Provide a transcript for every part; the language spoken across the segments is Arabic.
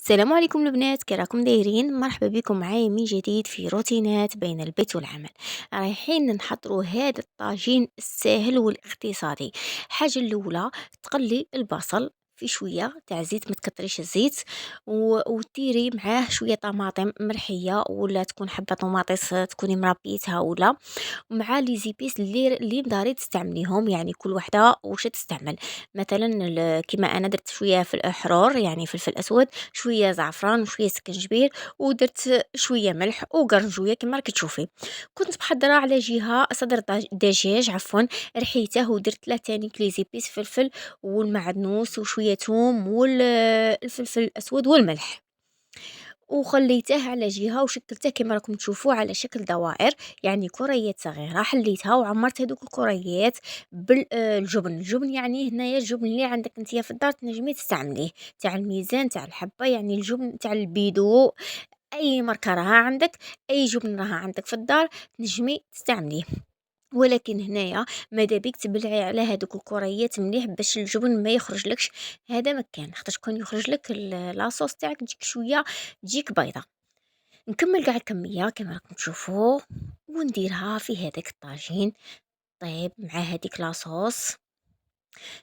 السلام عليكم البنات، كي راكم دايرين؟ مرحبا بكم معايا من جديد في روتينات بين البيت والعمل. رايحين نحضروا هذا الطاجين الساهل والاقتصادي. حاجه الاولى، تقلي البصل في شويه تاع زيت، ما تكتريش الزيت، وديري معاه شويه طماطم مرحيه، ولا تكون حبه طماطيس تكوني مربيتها، ولا مع لي زيبيس اللي مداري تستعمليهم، يعني كل وحده واش تستعمل. مثلا كيما انا درت شويه في الاحرار، يعني فلفل اسود، شويه زعفران وشويه سكنجبير، ودرت شويه ملح وقرنجويه كما راكي تشوفي. كنت محضره على جهه صدر دجاج عفوا، رحيته ودرت له تاني كلي زيبيس، فلفل والمعدنوس وشويه ثوم والفلفل الاسود والملح، وخليته على جهة وشكلته كما راكم تشوفوا على شكل دوائر، يعني كريات صغيرة. حليتها وعمرت هذوك الكريات بالجبن. يعني هنايا الجبن اللي عندك انتيا في الدار تنجمي تستعمليه، تاع الميزان تاع الحبة، يعني الجبن تاع البيدو، اي ماركة راها عندك، اي جبن راها عندك في الدار تنجمي تستعمليه. ولكن هنايا ماذا بيك تبلعي على هذوك الكريات مليح باش الجبن ما يخرج لكش هذا مكان، خاطر كون يخرج لك لاصوص تاعك تجيك شويه، تجيك بيضه. نكمل كاع الكميه كما راكم تشوفوا، ونديرها في هذاك الطاجين. طيب مع هذيك لاصوص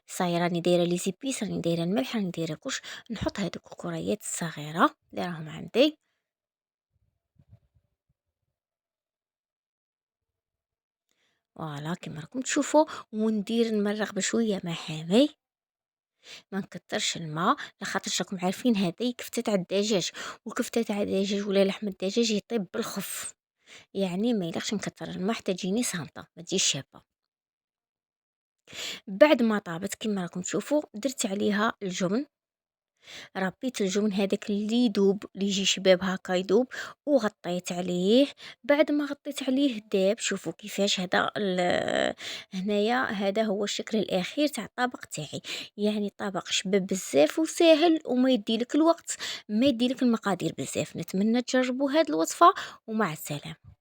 صايره، راني دايره لي زيبيس، راني دايره الملح، راني دايره كلش. نحط هذوك الكريات الصغيره اللي راهم عندي، فوالا كما راكم تشوفوا. وندير نمرغ بشويه مع حامي، ما نكترش الماء، لخاطرش راكم عارفين هذه كفتة تاع الدجاج، وكفتة تاع الدجاج ولا لحم الدجاج يطيب بالخف، يعني ما يليقش نكتر الماء حتى تجيني صامته ما تجيش شابه. بعد ما طابت كما راكم تشوفوا درت عليها الجبن، ربيت الجبن هذاك اللي يدوب، اللي يجي شباب هكا يدوب، وغطيت عليه. بعد ما غطيت عليه داب، شوفوا كيفاش هذا هنايا هذا هو الشكل الاخير تاع الطبق تاعي. يعني طبق شباب بزاف وسهل، وما يديلك الوقت، ما يديلك المقادير بزاف. نتمنى تجربوا هذه الوصفة، ومع السلامه.